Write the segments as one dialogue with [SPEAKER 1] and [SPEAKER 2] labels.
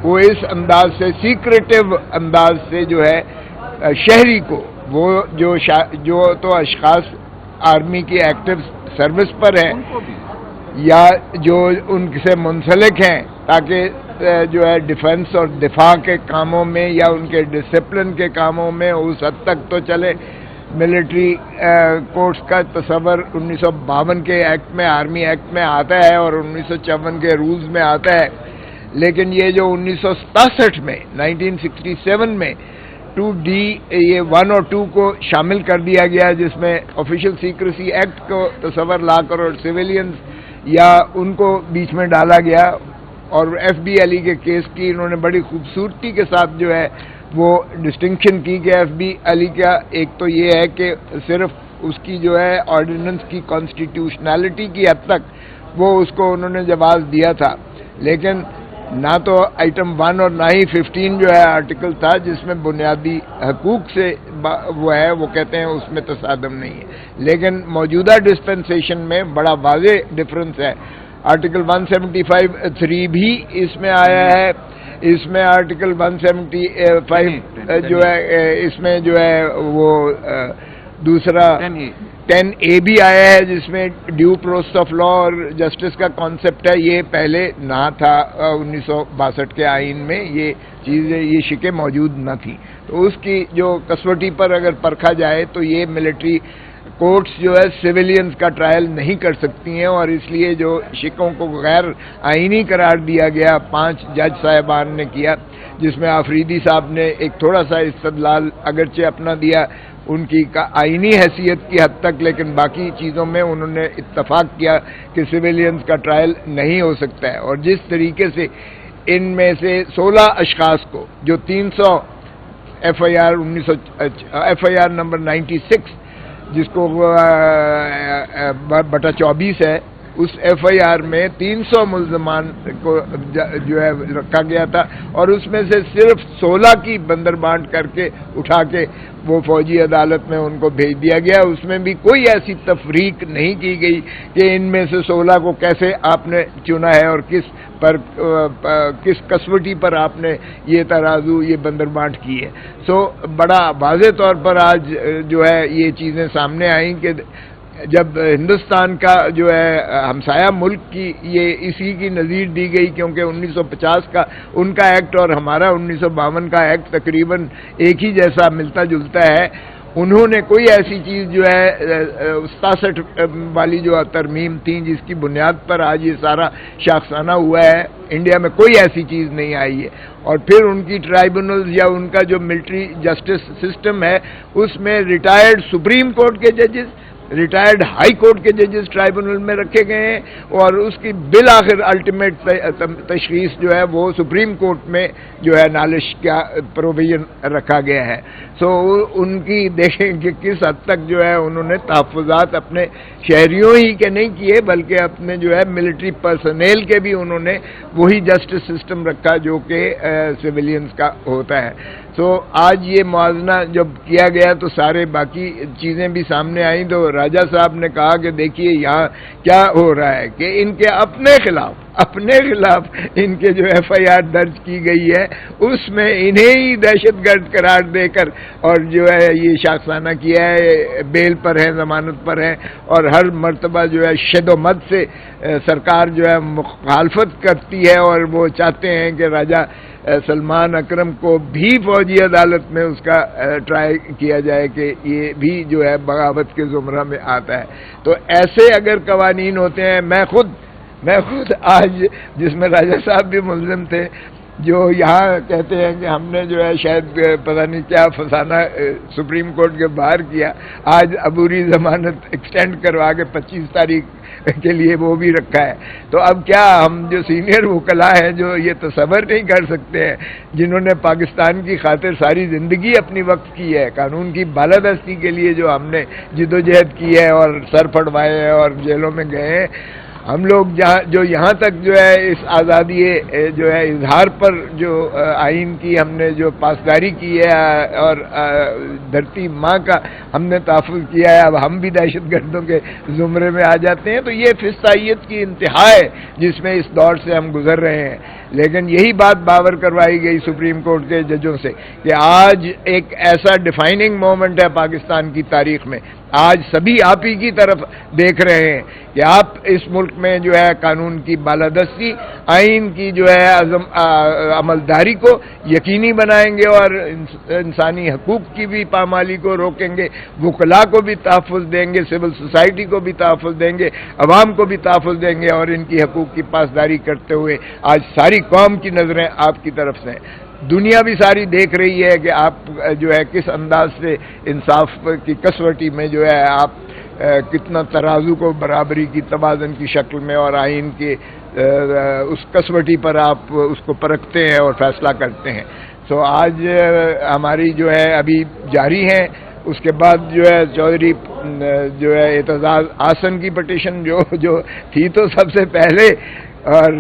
[SPEAKER 1] وہ اس انداز سے سیکریٹو انداز سے جو ہے شہری کو وہ جو تو اشخاص آرمی کی ایکٹیو سروس پر ہیں یا جو ان سے منسلک ہیں تاکہ جو ہے ڈیفنس اور دفاع کے کاموں میں یا ان کے ڈسپلن کے کاموں میں اس حد تک تو چلے. ملٹری کورٹس کا تصور 1952 کے ایکٹ میں آرمی ایکٹ میں آتا ہے اور 1954 کے رولز میں آتا ہے، لیکن یہ جو 1967 میں 1967 میں 2D یہ 1 اور 2 کو شامل کر دیا گیا، جس میں آفیشیل سیکریسی ایکٹ کو تصور لا کر اور سویلینز یا ان کو بیچ میں ڈالا گیا، اور ایف بی علی کے کیس کی انہوں نے بڑی خوبصورتی کے ساتھ جو ہے وہ ڈسٹنکشن کی کہ ایف بی علی کا ایک تو یہ ہے کہ صرف اس کی جو ہے آرڈیننس کی کانسٹیٹیوشنالٹی کی حد تک وہ اس کو انہوں نے جواز دیا تھا، لیکن نہ تو آئٹم 1 اور نہ ہی 15 جو ہے آرٹیکل تھا جس میں بنیادی حقوق سے وہ ہے، وہ کہتے ہیں اس میں تصادم نہیں ہے. لیکن موجودہ ڈسپنسیشن میں بڑا واضح ڈفرنس ہے. آرٹیکل 175(3) بھی اس میں آیا ہے، اس میں آرٹیکل 175 جو ہے اس میں جو ہے وہ دوسرا 10A بھی آیا ہے جس میں ڈیو پروسیس آف لا اور جسٹس کا کانسیپٹ ہے. یہ پہلے نہ تھا 1962 کے آئین میں، یہ چیزیں یہ شکیں موجود نہ تھیں. تو اس کی جو کسوٹی پر اگر پرکھا جائے تو یہ ملٹری کورٹس جو ہے سویلینز کا ٹرائل نہیں کر سکتی ہیں، اور اس لیے جو شکوں کو غیر آئینی قرار دیا گیا 5 جج صاحبان نے کیا، جس میں آفریدی صاحب نے ایک تھوڑا سا استدلال اگرچہ اپنا دیا ان کی آئینی حیثیت کی حد تک، لیکن باقی چیزوں میں انہوں نے اتفاق کیا کہ سویلینز کا ٹرائل نہیں ہو سکتا ہے. اور جس طریقے سے ان میں سے 16 اشخاص کو جو 300 ایف آئی آر نمبر 96 جس کو بٹا 24 ہے، اس ایف آئی آر میں 300 ملزمان کو جو ہے رکھا گیا تھا، اور اس میں سے صرف 16 کی بندر بانٹ کر کے اٹھا کے وہ فوجی عدالت میں ان کو بھیج دیا گیا. اس میں بھی کوئی ایسی تفریق نہیں کی گئی کہ ان میں سے 16 کو کیسے آپ نے چنا ہے اور کس کسوٹی پر آپ نے یہ ترازو یہ بندر بانٹ کی ہے. سو بڑا واضح طور پر آج جو ہے یہ چیزیں سامنے آئیں کہ جب ہندوستان کا جو ہے ہمسایہ ملک کی یہ اسی کی نظیر دی گئی، کیونکہ 1950 کا ان کا ایکٹ اور ہمارا 1952 کا ایکٹ تقریباً ایک ہی جیسا ملتا جلتا ہے. انہوں نے کوئی ایسی چیز جو ہے 67 والی جو ترمیم تھی جس کی بنیاد پر آج یہ سارا شاخسانہ ہوا ہے، انڈیا میں کوئی ایسی چیز نہیں آئی ہے. اور پھر ان کی ٹرائبونلز یا ان کا جو ملٹری جسٹس سسٹم ہے اس میں ریٹائرڈ سپریم کورٹ کے ججز، ریٹائرڈ ہائی کورٹ کے ججز ٹرائبونل میں رکھے گئے ہیں، اور اس کی بالآخر الٹیمیٹ تشخیص جو ہے وہ سپریم کورٹ میں جو ہے نالش کا پروویژن رکھا گیا ہے. سو ان کی دیکھیں کہ کس حد تک جو ہے انہوں نے تحفظات اپنے شہریوں ہی کے نہیں کیے بلکہ اپنے جو ہے ملٹری پرسنل کے بھی انہوں نے وہی جسٹس سسٹم رکھا جو کہ سویلینز کا ہوتا ہے. سو آج یہ موازنہ جب کیا گیا تو سارے باقی چیزیں بھی سامنے آئیں. تو راجہ صاحب نے کہا کہ دیکھیے یہاں کیا ہو رہا ہے کہ ان کے اپنے خلاف ان کے جو ایف آئی آر درج کی گئی ہے اس میں انہیں ہی دہشت گرد قرار دے کر اور جو ہے یہ شاخسانہ کیا ہے، بیل پر ہیں، ضمانت پر ہیں، اور ہر مرتبہ جو ہے شد و مد سے سرکار جو ہے مخالفت کرتی ہے، اور وہ چاہتے ہیں کہ راجہ سلمان اکرم کو بھی فوجی عدالت میں اس کا ٹرائی کیا جائے کہ یہ بھی جو ہے بغاوت کے زمرہ میں آتا ہے. تو ایسے اگر قوانین ہوتے ہیں، میں خود آج جس میں راجہ صاحب بھی ملزم تھے، جو یہاں کہتے ہیں کہ ہم نے جو ہے شاید پتہ نہیں کیا فسانہ سپریم کورٹ کے باہر کیا، آج عبوری ضمانت ایکسٹینڈ کروا کے 25 تاریخ کے لیے وہ بھی رکھا ہے. تو اب کیا ہم جو سینئر وکلاء ہیں جو یہ تصور نہیں کر سکتے ہیں، جنہوں نے پاکستان کی خاطر ساری زندگی اپنی وقف کی ہے، قانون کی بالادستی کے لیے جو ہم نے جدوجہد کی ہے اور سر پھڑوائے ہیں اور جیلوں میں گئے ہیں، ہم لوگ جو یہاں تک جو ہے اس آزادی جو ہے اظہار پر جو آئین کی ہم نے جو پاسداری کی ہے اور دھرتی ماں کا ہم نے تحفظ کیا ہے، اب ہم بھی دہشت گردوں کے زمرے میں آ جاتے ہیں. تو یہ فسطائیت کی انتہا ہے جس میں اس دور سے ہم گزر رہے ہیں. لیکن یہی بات باور کروائی گئی سپریم کورٹ کے ججوں سے کہ آج ایک ایسا ڈیفائننگ مومنٹ ہے پاکستان کی تاریخ میں، آج سبھی آپ ہی کی طرف دیکھ رہے ہیں کہ آپ اس ملک میں جو ہے قانون کی بالادستی، آئین کی جو ہے عملداری کو یقینی بنائیں گے اور انسانی حقوق کی بھی پامالی کو روکیں گے، وکلاء کو بھی تحفظ دیں گے، سول سوسائٹی کو بھی تحفظ دیں گے، عوام کو بھی تحفظ دیں گے، اور ان کی حقوق کی پاسداری کرتے ہوئے آج ساری قوم کی نظریں آپ کی طرف سے ہیں۔ دنیا بھی ساری دیکھ رہی ہے کہ آپ جو ہے کس انداز سے انصاف کی کسوٹی میں جو ہے آپ کتنا ترازو کو برابری کی توازن کی شکل میں اور آئین کے اس کسوٹی پر آپ اس کو پرکھتے ہیں اور فیصلہ کرتے ہیں۔ سو آج ہماری جو ہے ابھی جاری ہیں، اس کے بعد جو ہے چودھری جو ہے اعتزاز احسن کی پٹیشن جو تھی تو سب سے پہلے اور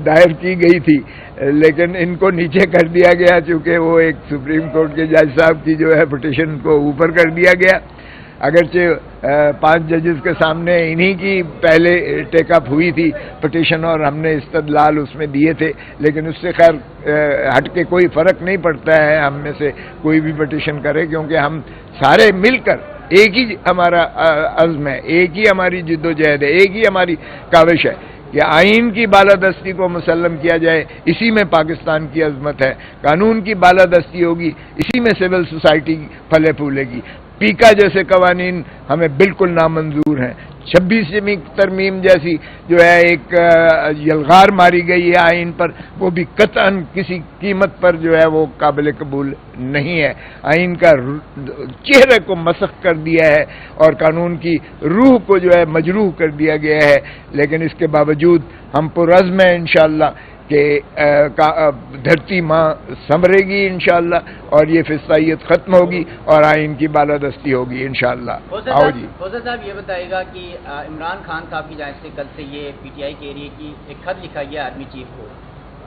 [SPEAKER 1] دائر کی گئی تھی، لیکن ان کو نیچے کر دیا گیا چونکہ وہ ایک سپریم کورٹ کے جج صاحب کی جو ہے پٹیشن کو اوپر کر دیا گیا۔ اگرچہ 5 ججز کے سامنے انہی کی پہلے ٹیک اپ ہوئی تھی پٹیشن اور ہم نے استدلال اس میں دیے تھے، لیکن اس سے خیر ہٹ کے کوئی فرق نہیں پڑتا ہے ہم میں سے کوئی بھی پٹیشن کرے، کیونکہ ہم سارے مل کر ایک ہی ہمارا عزم ہے، ایک ہی ہماری جد و جہد ہے، ایک ہی ہماری کاوش ہے کہ آئین کی بالادستی کو مسلم کیا جائے، اسی میں پاکستان کی عظمت ہے، قانون کی بالادستی ہوگی، اسی میں سول سوسائٹی پھلے پھولے گی۔ پیکا جیسے قوانین ہمیں بالکل نامنظور ہیں، 26ویں ترمیم جیسی جو ہے ایک یلغار ماری گئی ہے آئین پر، وہ بھی قطعاً کسی قیمت پر جو ہے وہ قابل قبول نہیں ہے، آئین کا چہرے کو مسخ کر دیا ہے اور قانون کی روح کو جو ہے مجروح کر دیا گیا ہے، لیکن اس کے باوجود ہم پرعزم ہیں انشاءاللہ کہ دھرتی ماں سنورے گی انشاءاللہ اور یہ فسطائیت ختم ہوگی اور آئین کی بالادستی ہوگی انشاءاللہ۔ آؤ جی
[SPEAKER 2] فوزا صاحب یہ بتائے گا کہ عمران خان صاحب کی جانب سے کل سے یہ پی ٹی آئی کہہ رہی ہے کہ ایک خط لکھا گیا آرمی چیف کو،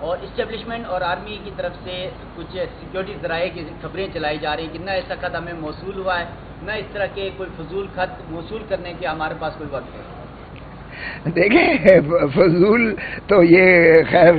[SPEAKER 2] اور اسٹیبلشمنٹ اور آرمی کی طرف سے کچھ سیکیورٹی ذرائع کی خبریں چلائی جا رہی ہیں کہ نہ ایسا خط ہمیں موصول ہوا ہے، نہ اس طرح کے کوئی فضول خط موصول کرنے کے ہمارے پاس کوئی وقت ہے۔
[SPEAKER 1] دیکھیں فضول تو یہ خیر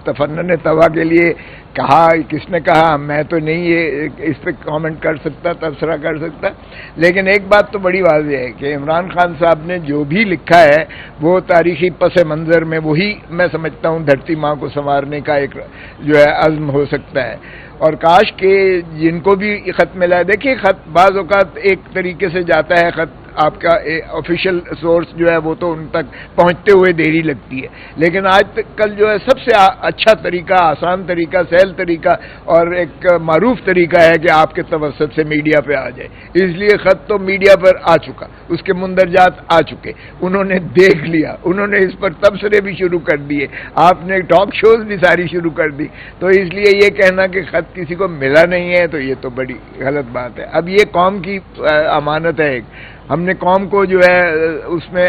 [SPEAKER 1] تفنن طوا کے لیے کہا، کس نے کہا، میں تو نہیں یہ اس پہ کامنٹ کر سکتا، تبصرہ کر سکتا، لیکن ایک بات تو بڑی واضح ہے کہ عمران خان صاحب نے جو بھی لکھا ہے وہ تاریخی پس منظر میں وہی میں سمجھتا ہوں دھرتی ماں کو سنوارنے کا ایک جو ہے عزم ہو سکتا ہے، اور کاش کہ جن کو بھی خط ملا ہے، دیکھیے خط بعض اوقات ایک طریقے سے جاتا ہے، خط آپ کا آفیشیل سورس جو ہے وہ تو ان تک پہنچتے ہوئے دیری لگتی ہے، لیکن آج کل جو ہے سب سے اچھا طریقہ، آسان طریقہ، سہل طریقہ اور ایک معروف طریقہ ہے کہ آپ کے توسط سے میڈیا پہ آ جائے، اس لیے خط تو میڈیا پر آ چکا، اس کے مندرجات آ چکے، انہوں نے دیکھ لیا، انہوں نے اس پر تبصرے بھی شروع کر دیے، آپ نے ٹاک شوز بھی ساری شروع کر دی، تو اس لیے یہ کہنا کہ خط کسی کو ملا نہیں ہے تو یہ تو بڑی غلط بات ہے۔ اب یہ قوم کی امانت ہے، ہم نے قوم کو جو ہے اس میں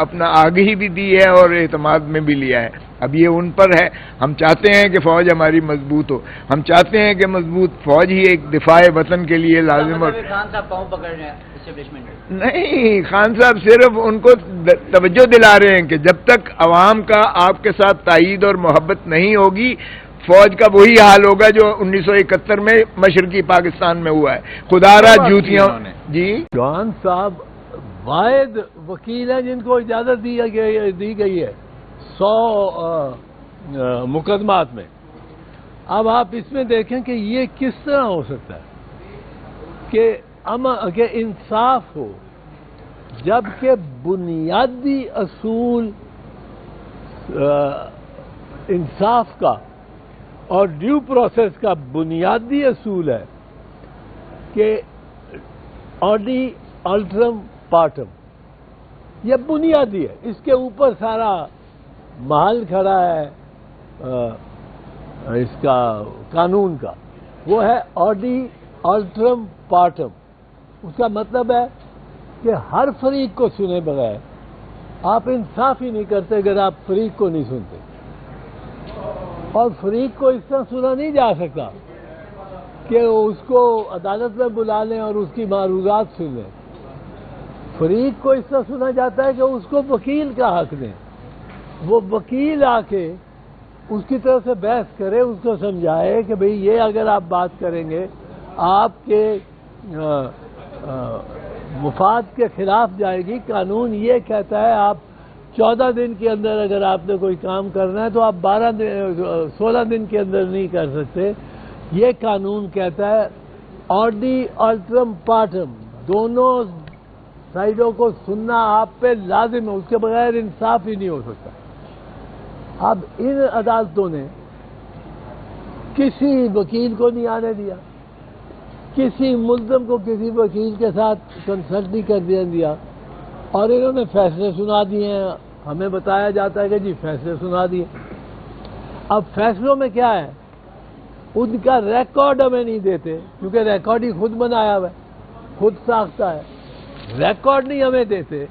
[SPEAKER 1] اپنا آگہی بھی دی ہے اور اعتماد میں بھی لیا ہے، اب یہ ان پر ہے، ہم چاہتے ہیں کہ فوج ہماری مضبوط ہو، ہم چاہتے ہیں کہ مضبوط فوج ہی ایک دفاع وطن کے لیے لازم ہو۔
[SPEAKER 2] خان صاحب پاؤں پکڑ رہے ہیں اسٹیبلشمنٹ؟
[SPEAKER 1] نہیں، خان صاحب صرف ان کو توجہ دلا رہے ہیں کہ جب تک عوام کا آپ کے ساتھ تائید اور محبت نہیں ہوگی، فوج کا وہی حال ہوگا جو 1971 میں مشرقی پاکستان میں ہوا ہے، خدا را جوتیاں۔ جی
[SPEAKER 3] چوہان صاحب واحد وکیل ہیں جن کو اجازت دی گئی ہے 100 مقدمات میں۔ اب آپ اس میں دیکھیں کہ یہ کس طرح ہو سکتا ہے کہ انصاف ہو، جبکہ بنیادی اصول انصاف کا اور ڈیو پروسیس کا بنیادی اصول ہے کہ آڈی الٹرم پارٹم، یہ بنیادی ہے، اس کے اوپر سارا محل کھڑا ہے اس کا قانون کا، وہ ہے آڈی الٹرم پارٹم۔ اس کا مطلب ہے کہ ہر فریق کو سنے بغیر آپ انصاف ہی نہیں کرتے اگر آپ فریق کو نہیں سنتے، اور فریق کو اس طرح سنا نہیں جا سکتا کہ اس کو عدالت میں بلا لیں اور اس کی معروضات سن لیں، فریق کو اس طرح سنا جاتا ہے کہ اس کو وکیل کا حق دیں، وہ وکیل آ کے اس کی طرف سے بحث کرے، اس کو سمجھائے کہ بھئی یہ اگر آپ بات کریں گے آپ کے مفاد کے خلاف جائے گی. قانون یہ کہتا ہے آپ 14 دن کے اندر اگر آپ نے کوئی کام کرنا ہے تو آپ 16 دن کے اندر نہیں کر سکتے. یہ قانون کہتا ہے آرڈی آلٹرم پارٹم، دونوں سائڈوں کو سننا آپ پہ لازم ہے، اس کے بغیر انصاف ہی نہیں ہو سکتا. اب ان عدالتوں نے کسی وکیل کو نہیں آنے دیا، کسی ملزم کو کسی وکیل کے ساتھ کنسلٹ نہیں کرنے دیا، اور انہوں نے فیصلے سنا دیے ہیں. ہمیں بتایا جاتا ہے کہ جی فیصلے سنا دیے. اب فیصلوں میں کیا ہے، ان کا ریکارڈ ہمیں نہیں دیتے، کیونکہ ریکارڈ ہی خود بنایا ہوا ہے، خود ساختہ ہے. ریکارڈ نہیں ہمیں دیتے،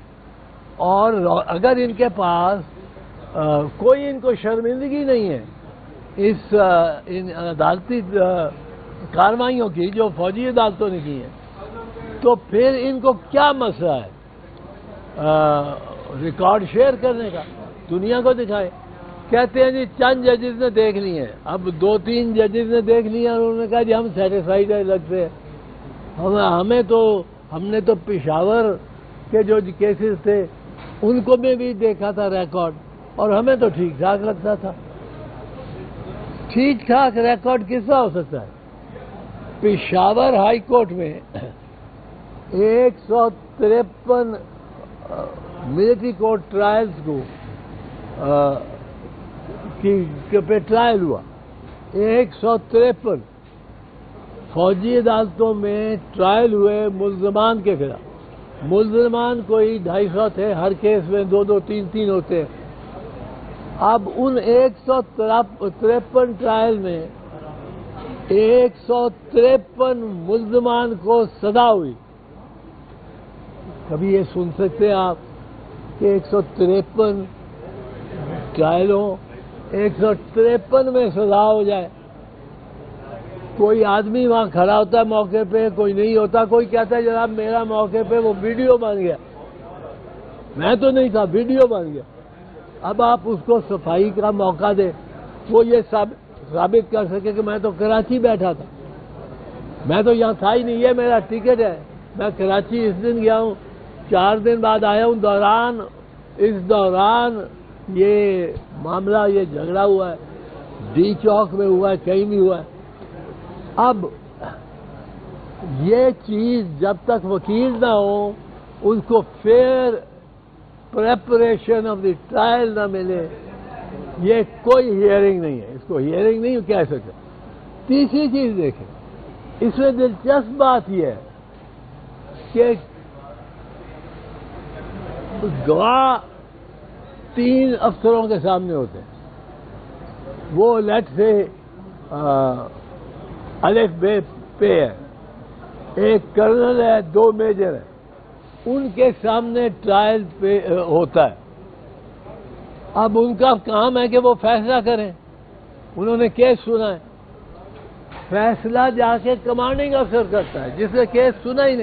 [SPEAKER 3] اور اگر ان کے پاس کوئی ان کو شرمندگی نہیں ہے ان عدالتی کارروائیوں کی جو فوجی عدالتوں نے کی ہیں، تو پھر ان کو کیا مسئلہ ہے ریکارڈ شیئر کرنے کا؟ دنیا کو دکھائے. کہتے ہیں جی چند ججز نے دیکھ لی ہیں. اب 2-3 ججز نے دیکھ لی ہیں اور انہوں نے کہا جی ہم سیٹسفائیڈ ہیں الگ سے. ہم نے تو پشاور کے جو کیسز تھے ان کو میں بھی دیکھا تھا ریکارڈ، اور ہمیں تو ٹھیک ٹھاک لگتا تھا. ٹھیک ٹھاک ریکارڈ کس طرح ہو سکتا ہے؟ پشاور ہائی کورٹ میں 153 ملٹری کورٹ ٹرائلز کو پہ ٹرائل ہوا. 153 فوجی عدالتوں میں ٹرائل ہوئے ملزمان کے خلاف. ملزمان کوئی 250 تھے، ہر کیس میں 2-2 3-3 ہوتے ہیں. اب ان 153 ٹرائل میں 153 ملزمان کو سزا ہوئی. کبھی یہ سن سکتے ہیں آپ کہ 153 ٹرائلوں 153 میں سزا ہو جائے؟ کوئی آدمی وہاں کھڑا ہوتا ہے موقع پہ، کوئی نہیں ہوتا. کوئی کہتا ہے جناب میرا موقع پہ وہ ویڈیو بن گیا، میں تو نہیں تھا، ویڈیو بن گیا. اب آپ اس کو صفائی کا موقع دیں، وہ یہ ثابت کر سکے کہ میں تو کراچی بیٹھا تھا، میں تو یہاں تھا ہی نہیں، یہ میرا ٹکٹ ہے، میں کراچی اس دن گیا ہوں، 4 دن بعد آیا ہوں. اس دوران یہ معاملہ، یہ جھگڑا ہوا ہے، ڈی چوک میں ہوا ہے، کہیں بھی ہوا ہے. اب یہ چیز جب تک وکیل نہ ہو، اس کو fair preparation of the trial نہ ملے، یہ کوئی ہیئرنگ نہیں ہے، اس کو ہیئرنگ نہیں کہہ سکتے. تیسری چیز دیکھیں، اس میں دلچسپ بات یہ ہے کہ گواہ 3 افسروں کے سامنے ہوتے ہیں. وہ لیٹ سے الف بے پہ ہے، ایک کرنل ہے، 2 میجر ہیں، ان کے سامنے ٹرائل پہ ہوتا ہے. اب ان کا کام ہے کہ وہ فیصلہ کریں. انہوں نے کیس سنا ہے، فیصلہ جا کے کمانڈنگ افسر کرتا ہے، جس نے کیس سنا ہی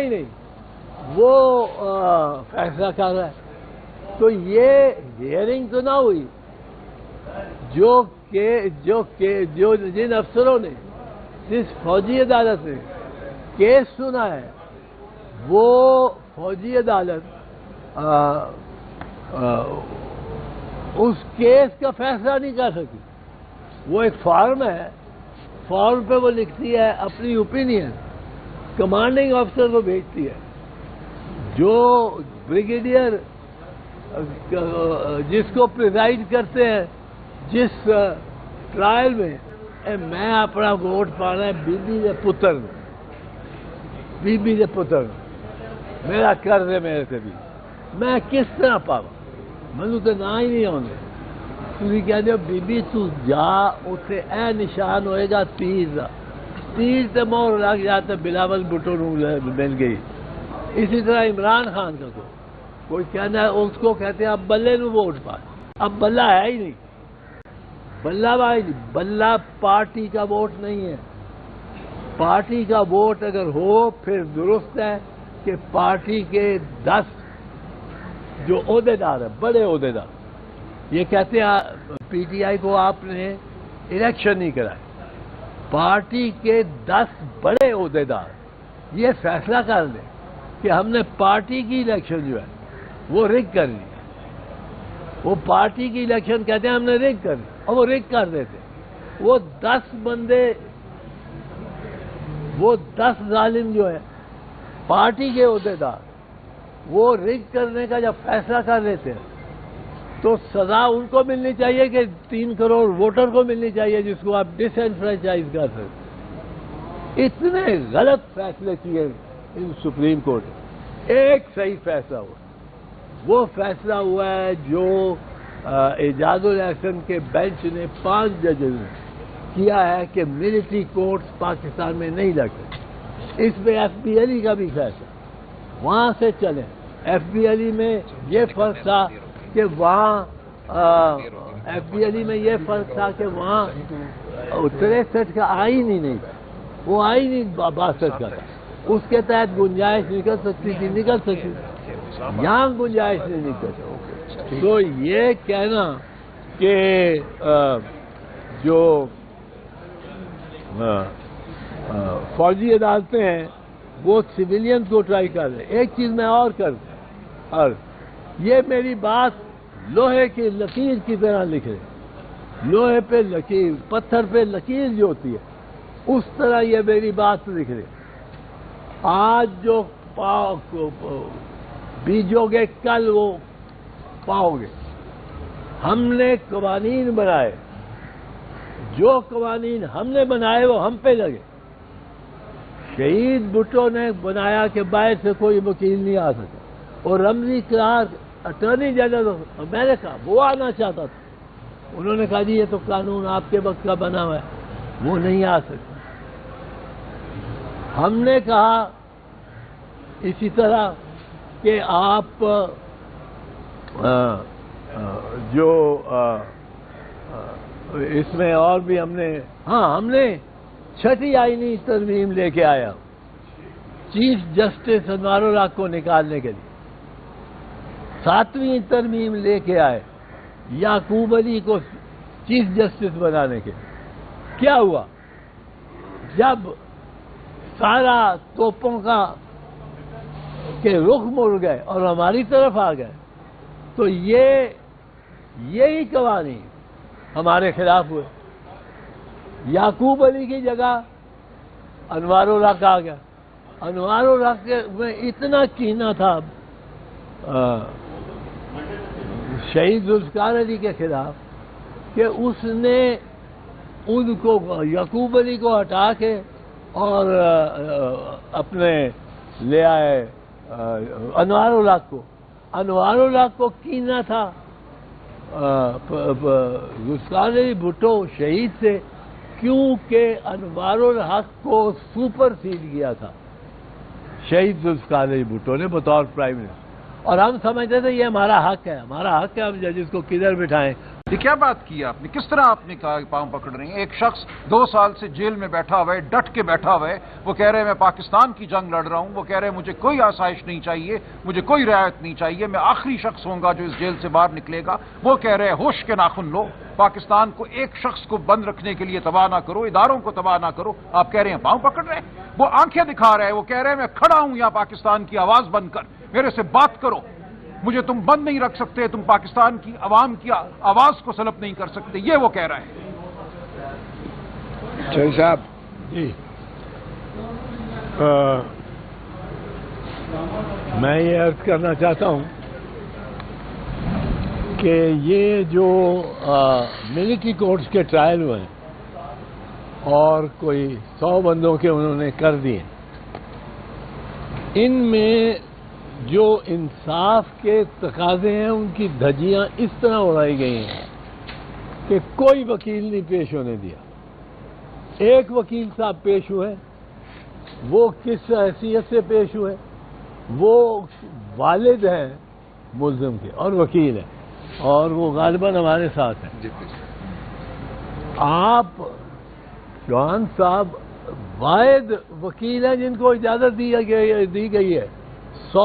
[SPEAKER 3] نہیں، وہ فیصلہ کر رہا ہے. تو یہ ہیئرنگ تو نہ ہوئی. جن افسروں نے، جس فوجی عدالت نے کیس سنا ہے، وہ فوجی عدالت اس کیس کا فیصلہ نہیں کر سکتی. وہ ایک فارم ہے، فارم پہ وہ لکھتی ہے اپنی اوپینین، کمانڈنگ افسر کو بھیجتی ہے. جو بریگیڈیئر جس کو پریزائڈ کرتے ہیں جس ٹرائل میں، میں اپنا ووٹ پانا ہے بی بی دے پتر، میرا قرض ہے میرے سے بھی، میں کس طرح پاوا؟ مجھے تو نہ ہی نہیں ہونے. تھی کہتے ہو بی بی تو جا، اتنے اے نشان ہوئے گا تیر تے مور لگ جاتا، بلاول بھٹو مل گئی. اسی طرح عمران خان کا کوئی کہنا ہے، اس کو کہتے ہیں اب بلے نو ووٹ پا. اب بلہ ہے ہی نہیں، بلہ بھائی، بلہ پارٹی کا ووٹ نہیں ہے. پارٹی کا ووٹ اگر ہو پھر درست ہے کہ پارٹی کے جو عہدیدار ہیں، بڑے عہدیدار، یہ کہتے ہیں پی ٹی آئی کو آپ نے الیکشن نہیں کرائے. پارٹی کے 10 بڑے عہدیدار یہ فیصلہ کر دیں کہ ہم نے پارٹی کی الیکشن جو ہے وہ رگ کر لی. وہ پارٹی کی الیکشن کہتے ہیں ہم نے رگ کر لی، اور وہ رگ کر دیتے. وہ 10 بندے، وہ 10 ظالم جو ہے پارٹی کے عہدیدار، وہ رگ کرنے کا جب فیصلہ کر لیتے ہیں تو سزا ان کو ملنی چاہیے کہ 3 کروڑ ووٹر کو ملنی چاہیے جس کو آپ ڈس اینفرینچائز کر سکتے. اتنے غلط فیصلے کیے ان سپریم کورٹ نے. ایک صحیح فیصلہ ہوا، وہ فیصلہ ہوا ہے جو اعجاز الاحسن کے بینچ نے 5 ججز نے کیا ہے کہ ملٹری کورٹس پاکستان میں نہیں لگتے. اس پہ ایف بی ایل ای کا بھی فیصلہ وہاں سے چلے. ایف بی ایل ای میں یہ فرق تھا کہ وہاں ایف بی ایل ای میں یہ فرق تھا کہ وہاں 63 کا آئین ہی نہیں تھا. وہ آئین ہی 62 کا تھا. اس کے تحت گنجائش نکل سکتی تھی، نکل سکتی تھی. یہاں گنجائش نہیں نکل سکتی. تو یہ کہنا کہ جو فوجی عدالتیں ہیں وہ سویلین کو ٹرائی کر رہے. ایک چیز میں اور اور یہ میری بات لوہے کی لکیر کی طرح لکھ رہے. لوہے پہ لکیر، پتھر پہ لکیر جو ہوتی ہے اس طرح یہ میری بات لکھ رہے. آج جو بیجو گے کل وہ پاؤ گے. ہم نے قوانین بنائے، جو قوانین ہم نے بنائے وہ ہم پہ لگے. شہید بھٹو نے بنایا کہ باہر سے کوئی وکیل نہیں آ سکتا، اور رمزی کلارک اٹارنی جنرل، میں نے کہا وہ آنا چاہتا تھا. انہوں نے کہا جی یہ تو قانون آپ کے وقت کا بنا ہوا ہے، وہ نہیں آ سکتا. ہم نے کہا اسی طرح کہ آپ جو اس میں اور بھی ہم نے 6ٹھی آئینی ترمیم لے کے آیا چیف جسٹس انوار الحق کو نکالنے کے لیے. 7ویں ترمیم لے کے آئے یعقوب علی کو چیف جسٹس بنانے کے لیے. کیا ہوا؟ جب سارا توپوں کا کے رخ مڑ گئے اور ہماری طرف آ گئے تو یہی قوانین ہمارے خلاف ہوئے. یعقوب علی کی جگہ انوار الحق آ گیا. انوار الحق میں اتنا کینہ تھا شہید ذوالفقار علی کے خلاف کہ اس نے ان کو یعقوب علی کو ہٹا کے اور اپنے لے آئے انوار الحق کو. انوار الحق کو کینہ تھا ذوالفقار علی بھٹو شہید سے، کیونکہ انوار الحق کو سپر سیڈ کیا تھا شہید ذوالفقار علی بھٹو نے بطور پرائم منسٹر. اور ہم سمجھتے تھے یہ ہمارا حق ہے، ہمارا حق ہے، ہم ججز کو کدھر بٹھائیں.
[SPEAKER 4] یہ کیا بات کی آپ نے؟ کس طرح آپ نے کہا پاؤں پکڑ رہے ہیں؟ ایک شخص 2 سال سے جیل میں بیٹھا ہوا ہے، ڈٹ کے بیٹھا ہوا ہے. وہ کہہ رہے ہیں میں پاکستان کی جنگ لڑ رہا ہوں. وہ کہہ رہے ہیں مجھے کوئی آسائش نہیں چاہیے، مجھے کوئی رعایت نہیں چاہیے، میں آخری شخص ہوں گا جو اس جیل سے باہر نکلے گا. وہ کہہ رہے ہیں ہوش کے ناخن لو، پاکستان کو ایک شخص کو بند رکھنے کے لیے تباہ نہ کرو، اداروں کو تباہ نہ کرو. آپ کہہ رہے ہیں پاؤں پکڑ رہے ہیں. وہ آنکھیں دکھا رہے ہیں، وہ کہہ رہے ہیں میں کھڑا ہوں یہاں پاکستان کی آواز بن کر، میرے سے بات کرو، مجھے تم بند نہیں رکھ سکتے، تم پاکستان کی عوام کی آواز کو سلب نہیں کر سکتے. یہ وہ کہہ رہے ہیں.
[SPEAKER 1] شہید صاحب
[SPEAKER 3] جی میں یہ عرض کرنا چاہتا ہوں کہ یہ جو ملٹری کورٹس کے ٹرائل ہوئے ہیں اور کوئی 100 بندوں کے انہوں نے کر دیے، ان میں جو انصاف کے تقاضے ہیں ان کی دھجیاں اس طرح اڑائی گئی ہیں کہ کوئی وکیل نہیں پیش ہونے دیا. ایک وکیل صاحب پیش ہوئے، وہ کس حیثیت سے پیش ہوئے؟ وہ والد ہیں ملزم کے اور وکیل ہیں، اور وہ غالباً ہمارے ساتھ ہیں. آپ چوہان صاحب واحد وکیل ہیں جن کو اجازت دی گئی ہے 100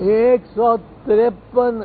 [SPEAKER 3] 153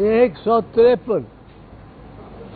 [SPEAKER 3] 153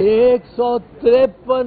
[SPEAKER 3] 153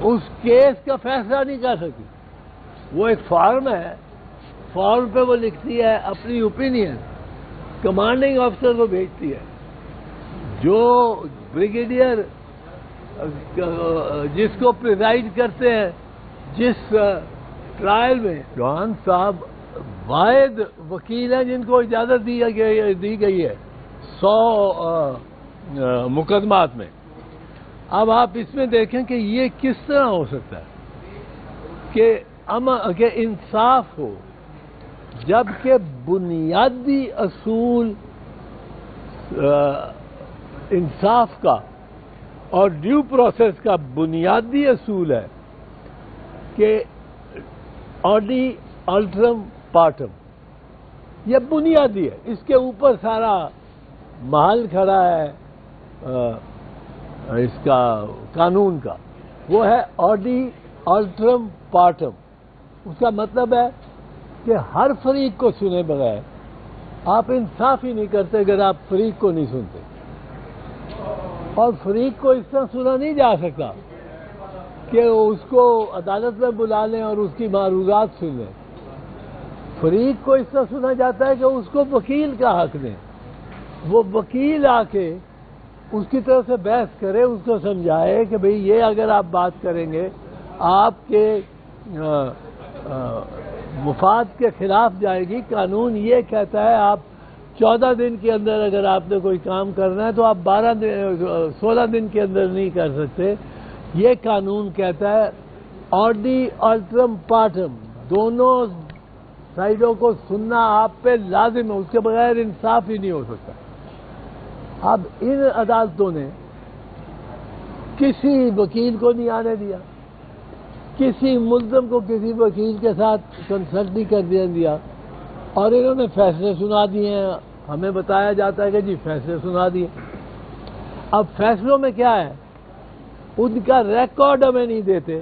[SPEAKER 3] اس کیس کا فیصلہ نہیں کر سکتی. وہ ایک فارم ہے، فارم پہ وہ لکھتی ہے اپنی اوپینین، کمانڈنگ آفیسر کو بھیجتی ہے. جو بریگیڈیئر جس کو پریزائڈ کرتے ہیں جس ٹرائل میں، چوہان صاحب واحد وکیل ہیں جن کو اجازت دی گئی ہے 100 مقدمات میں. اب آپ اس میں دیکھیں کہ یہ کس طرح ہو سکتا ہے کہ انصاف ہو، جبکہ بنیادی اصول انصاف کا اور ڈیو پروسیس کا بنیادی اصول ہے کہ آڈی الٹرم پارٹم. یہ بنیادی ہے، اس کے اوپر سارا محل کھڑا ہے اس کا قانون کا. وہ ہے آڈی الٹرم پارٹم. اس کا مطلب ہے کہ ہر فریق کو سنے بغیر آپ انصاف ہی نہیں کرتے اگر آپ فریق کو نہیں سنتے. اور فریق کو اس طرح سنا نہیں جا سکتا کہ اس کو عدالت میں بلا لیں اور اس کی معروضات سن لیں. فریق کو اس طرح سنا جاتا ہے کہ اس کو وکیل کا حق دیں، وہ وکیل آ کے اس کی طرف سے بحث کرے، اس کو سمجھائے کہ بھئی یہ اگر آپ بات کریں گے آپ کے مفاد کے خلاف جائے گی. قانون یہ کہتا ہے آپ 14 دن کے اندر اگر آپ نے کوئی کام کرنا ہے تو آپ 16 دن کے اندر نہیں کر سکتے. یہ قانون کہتا ہے آڈی الٹرم پارٹم، دونوں سائڈوں کو سننا آپ پہ لازم ہے، اس کے بغیر انصاف ہی نہیں ہو سکتا. اب ان عدالتوں نے کسی وکیل کو نہیں آنے دیا، کسی ملزم کو کسی وکیل کے ساتھ کنسلٹ نہیں کرنے دیا، اور انہوں نے فیصلے سنا دیے ہیں. ہمیں بتایا جاتا ہے کہ جی فیصلے سنا دیے. اب فیصلوں میں کیا ہے، ان کا ریکارڈ ہمیں نہیں دیتے.